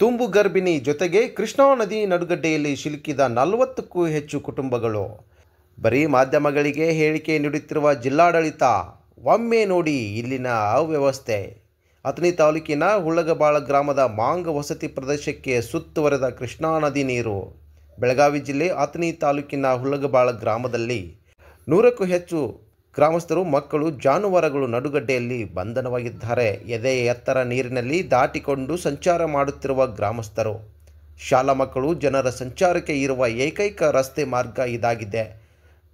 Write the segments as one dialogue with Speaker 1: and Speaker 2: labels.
Speaker 1: ತುಂಬು ಗರ್ಭಿಣಿ ಜೊತೆಗೆ ಕೃಷ್ಣಾ ನದಿ ನಡುಗಡ್ಡೆಯಲ್ಲಿ ಸಿಲುಕಿದ 40ಕ್ಕೂ ಹೆಚ್ಚು ಕುಟುಂಬಗಳು. ಬರೀ ಮಾಧ್ಯಮಗಳಿಗೆ ಹೇಳಿಕೆ ನೀಡುತ್ತಿರುವ ಜಿಲ್ಲಾಡಳಿತ ಒಮ್ಮೆ ನೋಡಿ ಇಲ್ಲಿನ ಅವ್ಯವಸ್ಥೆ. ಅಥಣಿ ತಾಲೂಕಿನ ಹುಳ್ಳಗಬಾಳ ಗ್ರಾಮದ ಮಾಂಗ ವಸತಿ ಪ್ರದೇಶಕ್ಕೆ ಸುತ್ತುವರೆದ ಕೃಷ್ಣಾ ನದಿ ನೀರು. ಬೆಳಗಾವಿ ಜಿಲ್ಲೆ ಅಥಣಿ ತಾಲೂಕಿನ ಹುಳ್ಳಗಬಾಳ ಗ್ರಾಮದಲ್ಲಿ 100ಕ್ಕೂ ಹೆಚ್ಚು ಗ್ರಾಮಸ್ಥರು, ಮಕ್ಕಳು, ಜಾನುವಾರುಗಳು ನಡುಗಡ್ಡೆಯಲ್ಲಿ ಬಂಧನವಾಗಿದ್ದಾರೆ. ಎದೆ ಎತ್ತರ ನೀರಿನಲ್ಲಿ ದಾಟಿಕೊಂಡು ಸಂಚಾರ ಮಾಡುತ್ತಿರುವ ಗ್ರಾಮಸ್ಥರು, ಶಾಲಾ ಮಕ್ಕಳು, ಜನರ ಸಂಚಾರಕ್ಕೆ ಇರುವ ಏಕೈಕ ರಸ್ತೆ ಮಾರ್ಗ ಇದಾಗಿದೆ.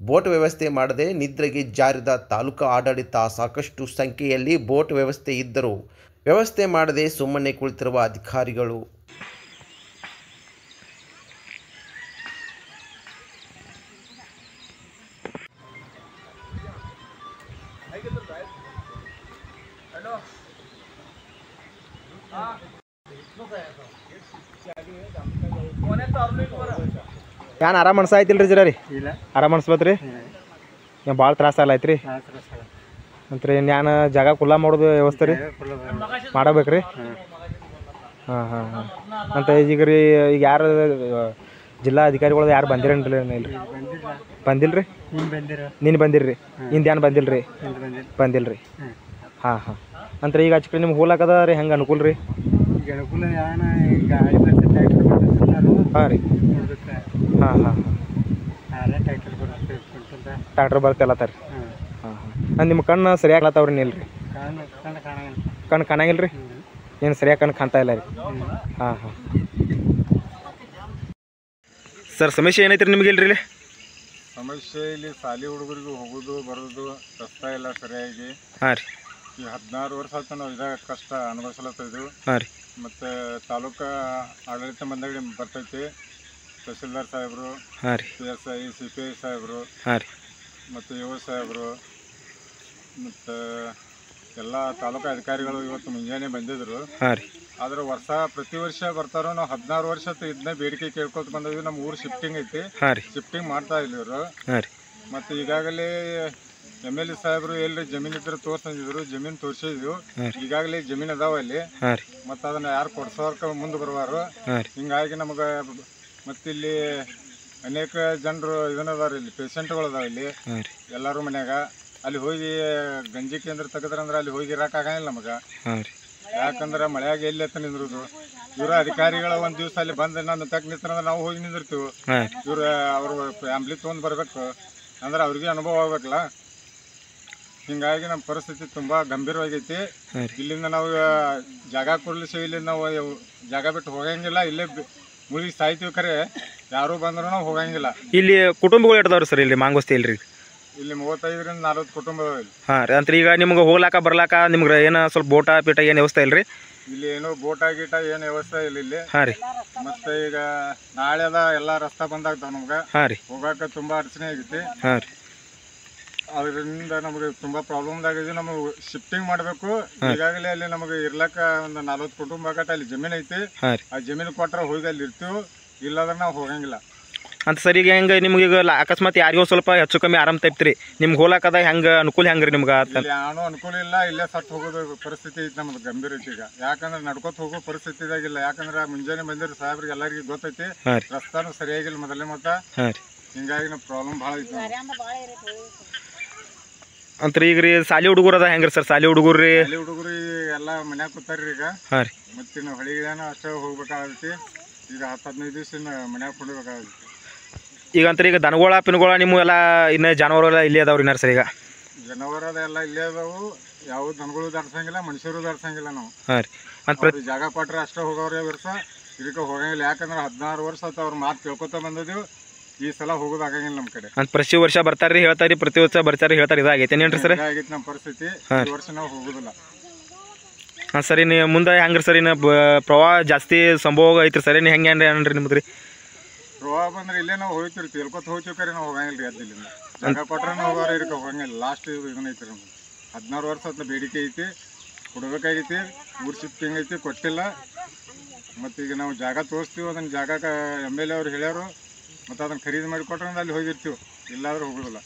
Speaker 1: ಬೋಟ್ ವ್ಯವಸ್ಥೆ ಮಾಡದೆ ನಿದ್ರೆಗೆ ಜಾರಿದ ತಾಲೂಕಾ ಆಡಳಿತ. ಸಾಕಷ್ಟು ಸಂಖ್ಯೆಯಲ್ಲಿ ಬೋಟ್ ವ್ಯವಸ್ಥೆ ಇದ್ದರೂ ವ್ಯವಸ್ಥೆ ಮಾಡದೆ ಸುಮ್ಮನೆ ಕುಳಿತಿರುವ ಅಧಿಕಾರಿಗಳು.
Speaker 2: ಏನು ಆರಾಮ ಅನ್ಸಾಯ್ತಿಲ್ರಿ ಜರ ರೀ? ಆರಾಮ ಅನ್ಸ್ಬತ್ರಿ? ಏನು ಭಾಳ ತ್ರಾಸ ಆಗಲೈತ್ರಿ ಅಂತ್ರಿ. ನಾನು ಜಾಗ ಕುಲ್ಲ ಮಾಡೋದು ವ್ಯವಸ್ಥೆ ರೀ ಮಾಡಬೇಕು ರೀ. ಹಾಂ ಹಾಂ ಹಾಂ ಅಂತ ಈಗ ರೀ ಈಗ ಯಾರು ಜಿಲ್ಲಾ ಅಧಿಕಾರಿಗಳು ಯಾರು ಬಂದಿರೇನ್ರಿ? ಇಲ್ರಿ ಬಂದಿಲ್ಲ ರೀ. ನೀನು ಬಂದಿರಿ? ಇಂದು ಏನು ಬಂದಿಲ್ಲ ರೀ? ಬಂದಿಲ್ಲ ರೀ. ಹಾಂ ಹಾಂ ಅಂದ್ರೆ ಈಗ ಹಚ್ಕಡೆ ನಿಮ್ಗೆ ಹೋಗ್ಲಾಕದ ರೀ, ಹೆಂಗೆ ಅನುಕೂಲ ರೀ? ಹಾಂ ರೀ. ಹಾಂ ಹಾಂ ಟ್ಯಾಕ್ಟ್ರ್ ಬರ್ತಲ್ಲತ್ತಾರ ರೀ. ಹಾಂ ಹಾಂ ನಿಮ್ಮ ಕಣ್ಣು ಸರಿಯಾಗಿ ಆತಾವ್ರಿ? ನಿಲ್ರಿ, ಕಣ್ಣು ಕಾಣಂಗಿಲ್ಲ ರೀ? ಏನು ಸರಿಯಾಗಿ ಕಣ್ಣು ಕಾಣ್ತಾ ಇಲ್ಲ ರೀ? ಹಾಂ ಹಾಂ ಸರ್, ಸಮಸ್ಯೆ ಏನೈತ್ರಿ ನಿಮ್ಗೆ? ಇಲ್ರಿ ಇಲ್ಲಿ
Speaker 3: ಸಮಸ್ಯೆ ಇಲ್ಲಿ ಶಾಲೆ ಹುಡುಗರಿಗೂ ಹೋಗೋದು ಬರೋದು ರಸ್ತೆ ಇಲ್ಲ ಸರಿಯಾಗಿ.
Speaker 2: ಹಾಂ ರೀ.
Speaker 3: ಈ 16 ವರ್ಷ ಆಯ್ತು ನಾವು ಇದಾಗ ಕಷ್ಟ ಅನುಭವಿಸ್ಲತ್ತಿದ್ವು.
Speaker 2: ಹಾಂ ರೀ.
Speaker 3: ಮತ್ತು ತಾಲೂಕಾ ಆಡಳಿತ ಮಂಡಳಿ ಬರ್ತೈತಿ, ತಹಸೀಲ್ದಾರ್ ಸಾಹೇಬರು,
Speaker 2: ಹಾಂ ರೀ,
Speaker 3: PSI CPI ಸಾಹೇಬರು,
Speaker 2: ಹಾಂ ರೀ,
Speaker 3: ಮತ್ತು ಯುವ ಸಾಹೇಬರು, ಮತ್ತು ಎಲ್ಲ ತಾಲೂಕಾ ಅಧಿಕಾರಿಗಳು ಇವತ್ತು ಮುಂಜಾನೆ ಬಂದಿದ್ರು.
Speaker 2: ಹಾಂ ರೀ.
Speaker 3: ಆದ್ರೆ ಪ್ರತಿ ವರ್ಷ ಬರ್ತಾರೋ. ನಾವು 16 ವರ್ಷ ಇದನ್ನೇ ಬೇಡಿಕೆ ಕೇಳ್ಕೊತ ಬಂದಿದ್ವಿ. ನಮ್ಮ ಊರು ಶಿಫ್ಟಿಂಗ್ ಐತಿ.
Speaker 2: ಹಾಂ ರೀ.
Speaker 3: ಶಿಫ್ಟಿಂಗ್ ಮಾಡ್ತಾ ಇಲ್ಲ ಇವರು.
Speaker 2: ಹಾಂ ರೀ.
Speaker 3: ಮತ್ತು ಈಗಾಗಲೇ MLA ಸಾಹೇಬರು ಎಲ್ಲಿ ಜಮೀನು ಇದ್ರೆ ತೋರ್ಸಂದಿದ್ರು, ಜಮೀನು ತೋರಿಸಿದ್ವು. ಈಗಾಗಲೇ ಜಮೀನು ಅದಾವ ಅಲ್ಲಿ.
Speaker 2: ಹಾಂ ರೀ.
Speaker 3: ಮತ್ತು ಅದನ್ನು ಯಾರು ಕೊಡ್ಸೋರ್ಕ ಮುಂದೆ ಬರುವಾರು.
Speaker 2: ಹಾಂ ರೀ.
Speaker 3: ಹಿಂಗಾಗಿ ನಮಗೆ ಮತ್ತಿಲ್ಲಿ ಅನೇಕ ಜನರು ಇದನ್ನದಾರ, ಇಲ್ಲಿ ಪೇಷಂಟ್ಗಳು ಅದಾವ ಇಲ್ಲಿ.
Speaker 2: ಹಾಂ ರೀ.
Speaker 3: ಎಲ್ಲರೂ ಮನ್ಯಾಗ ಅಲ್ಲಿ ಹೋಗಿ ಗಂಜಿ ಕೇಂದ್ರ ತೆಗೆದ್ರಂದ್ರೆ ಅಲ್ಲಿ ಹೋಗಿ ಇರೋಕ್ಕಾಗಂಗಿಲ್ಲ ನಮಗೆ.
Speaker 2: ಹಾಂ ರೀ.
Speaker 3: ಯಾಕಂದ್ರೆ ಮಳೆಯಾಗ ಎಲ್ಲಿ ಎತ್ತ ನಿಂದ್ರದು. ಇವ್ರ ಅಧಿಕಾರಿಗಳ ಒಂದು ದಿವಸ ಅಲ್ಲಿ ಬಂದು ನಾನು ತಕ್ಕ ನಿಂತ್ರಂದ್ರೆ ನಾವು ಹೋಗಿ ನಿಂದಿರ್ತೀವಿ. ಇವ್ರು ಅವರು ಫ್ಯಾಮ್ಲಿ ತೊಗೊಂಡು ಬರ್ಬೇಕು ಅಂದ್ರೆ ಅವ್ರಿಗೆ ಅನುಭವ ಆಗ್ಬೇಕಲ್ಲ. ಹಿಂಗಾಗಿ ನಮ್ಮ ಪರಿಸ್ಥಿತಿ ತುಂಬ ಗಂಭೀರವಾಗೈತಿ. ಇಲ್ಲಿಂದ ನಾವು ಜಾಗ ಕೊಡ್ಲಿಸಿ ಇಲ್ಲಿಂದ ನಾವು ಜಾಗ ಬಿಟ್ಟು ಹೋಗಂಗಿಲ್ಲ. ಇಲ್ಲೇ ಮುಳುಗಿ ಸಾಯ್ತೀವಿ. ಖರೆ ಯಾರು ಬಂದ್ರು ನಾವು ಹೋಗಂಗಿಲ್ಲ.
Speaker 2: ಇಲ್ಲಿ ಕುಟುಂಬಗಳು ಇಡ್ದವ್ರಿ ಸರ್? ಇಲ್ಲಿ ಮಾಂಗೋಸ್ತಿ ಇಲ್ರಿ? ಇಲ್ಲಿ
Speaker 3: 35ರಿಂದ 40 ಕುಟುಂಬ ಅದಾವ.
Speaker 2: ಹಾಂ ರೀ. ಅಂದ್ರೆ ಈಗ ನಿಮ್ಗೆ ಹೋಗ್ಲಾಕ ಬರ್ಲಾಕ ನಿಮ್ಗೆ ಏನು ಸ್ವಲ್ಪ ಬೋಟ ಪೀಟ ಏನು ವ್ಯವಸ್ಥೆ ಇಲ್ರಿ?
Speaker 3: ಇಲ್ಲಿ ಏನೋ ಬೋಟ ಗೀಟ ಏನು ವ್ಯವಸ್ಥೆ ಇಲ್ಲ ಇಲ್ಲಿ.
Speaker 2: ಹಾಂ ರೀ.
Speaker 3: ಮತ್ತೆ ಈಗ ನಾಳೆದ ಎಲ್ಲ ರಸ್ತೆ ಬಂದಾಗ್ತಾವ ನಮ್ಗೆ.
Speaker 2: ಹಾಂ ರೀ.
Speaker 3: ಹೋಗಾಕ ತುಂಬಾ ಅಡಚಣೆ ಆಗೈತಿ.
Speaker 2: ಹಾಂ ರೀ.
Speaker 3: ಅದರಿಂದ ನಮಗೆ ತುಂಬಾ ಪ್ರಾಬ್ಲಮ್ದಾಗಿದೆ. ನಮಗೆ ಶಿಫ್ಟಿಂಗ್ ಮಾಡಬೇಕು. ಈಗಾಗಲೇ ಅಲ್ಲಿ ನಮಗೆ ಇರ್ಲಕ್ಕ ಒಂದು 40 ಕುಟುಂಬ ಆಗತ್ತೆ. ಅಲ್ಲಿ ಜಮೀನು ಐತಿ. ಆ ಜಮೀನು ಕೊಟ್ರೆ ಹೋಗಿ ಅಲ್ಲಿ ಇರ್ತೀವಿ, ಇಲ್ಲಾಂದ್ರೆ ನಾವು ಹೋಗಂಗಿಲ್ಲ
Speaker 2: ಅಂತ ಸರ್. ಈಗ ಹೆಂಗೆ ನಿಮ್ಗೆ ಈಗ ಅಕಸ್ಮಾತ್ ಯಾರಿಗೋ ಸ್ವಲ್ಪ ಹೆಚ್ಚು ಕಮ್ಮಿ ಆರಾಮ್ ತಪ್ಪಿರಿ, ನಿಮ್ಗೆ ಹೋಗ್ಲಾಕದ ಹೆಂಗೆ ಅನುಕೂಲ ಹೆಂಗ್ರಿ ನಿಮ್ಗೆ?
Speaker 3: ಏನೂ ಅನುಕೂಲ ಇಲ್ಲ. ಇಲ್ಲೇ ಸತ್ತು ಹೋಗೋದು ಪರಿಸ್ಥಿತಿ ಐತಿ ನಮ್ದು ಗಂಭೀರ ಐತಿ. ಈಗ ಯಾಕಂದ್ರೆ ನಡ್ಕೋತ ಹೋಗೋ ಪರಿಸ್ಥಿತಿದಾಗಿಲ್ಲ. ಯಾಕಂದ್ರೆ ಮುಂಜಾನೆ ಬಂದಿರೋ ಸಾಹೇಬ್ರಿಗೆ ಎಲ್ಲರಿಗೂ ಗೊತ್ತೈತಿ ರಸ್ತಾನು ಸರಿಯಾಗಿಲ್ಲ ಮೊದಲೇ. ಮತ್ತೆ ಹಿಂಗಾಗಿ ನಮ್ಮ ಪ್ರಾಬ್ಲಮ್ ಭಾಳ ಐತಿ.
Speaker 2: ಅಂತ್ರಿ ಈಗ ರೀ ಶಾಲೆ ಹುಡುಗರು ಅದ ಹೆಂಗ್ರಿ ಸರ್? ಶಾಲೆ ಹುಡುಗರು ರೀ
Speaker 3: ಎಲ್ಲ ಮನ್ಯಾಗ ಕೂತಾರ್ರಿ ಈಗ.
Speaker 2: ಹಾಂ ರೀ.
Speaker 3: ಮತ್ತೆ ನಾವು ಹಳಿಗಳೇನ ಅಷ್ಟೇ ಹೋಗ್ಬೇಕಾಗೈತಿ. ಈಗ 10-15 ದಿವಸ ಮನ್ಯಾಗ ಕೊಂಡ್ಬೇಕಾಗೈತಿ.
Speaker 2: ಈಗ ಅಂತಾರೆ ಈಗ ದನಗೋಳ ಪಿನ್ಗೋಳ ನಿಮ್ಮ ಎಲ್ಲ ಇನ್ನು ಜಾನುವಾರು ಇಲ್ಲೇ ಅದಾವ್ರಿ ಸರ್? ಈಗ
Speaker 3: ಜಾನುವಾರದ ಎಲ್ಲ ಇಲ್ಲೇ ಅದಾವು. ಯಾವ ದನಗಳು ದಾಡ್ಸಂಗಿಲ್ಲ, ಮನುಷ್ಯರು ದಾಡ್ಸಂಗಿಲ್ಲ ನಾವು.
Speaker 2: ಹಾಂ ರೀ. ಅಂತ
Speaker 3: ಜಾಗ ಕೊಟ್ರೆ ಅಷ್ಟೇ ಹೋಗೋರೇ ವರ್ಷ. ಇದಕ್ಕೆ ಹೋಗಂಗಿಲ್ಲ. ಯಾಕಂದ್ರೆ 16 ವರ್ಷ ಆಯ್ತು ಅವ್ರ ಮಾತು ಕೇಳ್ಕೊತ ಬಂದಿದ್ದೀವಿ. ಈ ಸಲ ಹೋಗೋದಾಗಂಗಿಲ್ಲ ನಮ್ಮ ಕಡೆ. ಅಂತ
Speaker 2: ಪ್ರತಿ ವರ್ಷ ಬರ್ತಾರ್ರಿ ಹೇಳ್ತಾರಿ, ಪ್ರತಿ ವರ್ಷ ಬರ್ತಾರಿ ಹೇಳ್ತಾರೆ. ಇದಾಗೈತೆ ಏನ್ರಿ ಸರ್?
Speaker 3: ಆಗೈತೆ ನಮ್ಮ ಪರಿಸ್ಥಿತಿ. ಈ ವರ್ಷ ನಾವು ಹೋಗೋದಿಲ್ಲ.
Speaker 2: ಹಾಂ ಸರಿ. ನೀವು ಮುಂದೆ ಹೆಂಗ್ರಿ ಸರ್? ಇನ್ನು ಪ್ರವಾಹ ಜಾಸ್ತಿ ಸಂಭವ ಐತ್ರಿ ಸರ್? ಏನು ಹೆಂಗೆ ಏನ್ರಿ ನಿಮ್ದು ರೀ?
Speaker 3: ಪ್ರವಾಹ ಬಂದ್ರೆ ಇಲ್ಲೇ ನಾವು ಹೋಗ್ತಿರ್ತೀವಿ, ಎಲ್ಕೊತ ಹೋಗ್ತೀವಿ. ಕರೆ ನಾವು ಹೋಗಂಗಿಲ್ಲ ರೀ. ಅದಿಲ್ಲಿಂದ ಜಾಗ ಕೊಟ್ರೆ ಹೋಗೋರು ಇದಕ್ಕೆ ಹೋಗಂಗಿಲ್ಲ. ಲಾಸ್ಟ್ ಇದನ್ನೈತಿ ನಮ್ಗೆ. 16 ವರ್ಷ ಅಂತ ಬೇಡಿಕೆ ಐತಿ, ಕೊಡಬೇಕಾಗೈತಿ. ಊರು ಶಿಫ್ಟಿಂಗ್ ಐತಿ, ಕೊಟ್ಟಿಲ್ಲ. ಮತ್ತು ಈಗ ನಾವು ಜಾಗ ತೋರಿಸ್ತೀವಿ. ಅದನ್ನು ಜಾಗಕ್ಕೆ MLA ಅವ್ರು ಹೇಳ್ಯಾರು. ಮತ್ತು ಅದನ್ನು ಖರೀದಿ ಮಾಡಿ ಕೊಟ್ರೆ ಅಲ್ಲಿ ಹೋಗಿರ್ತೀವಿ, ಇಲ್ಲಾಂದ್ರೆ ಹೋಗೋದಿಲ್ಲ.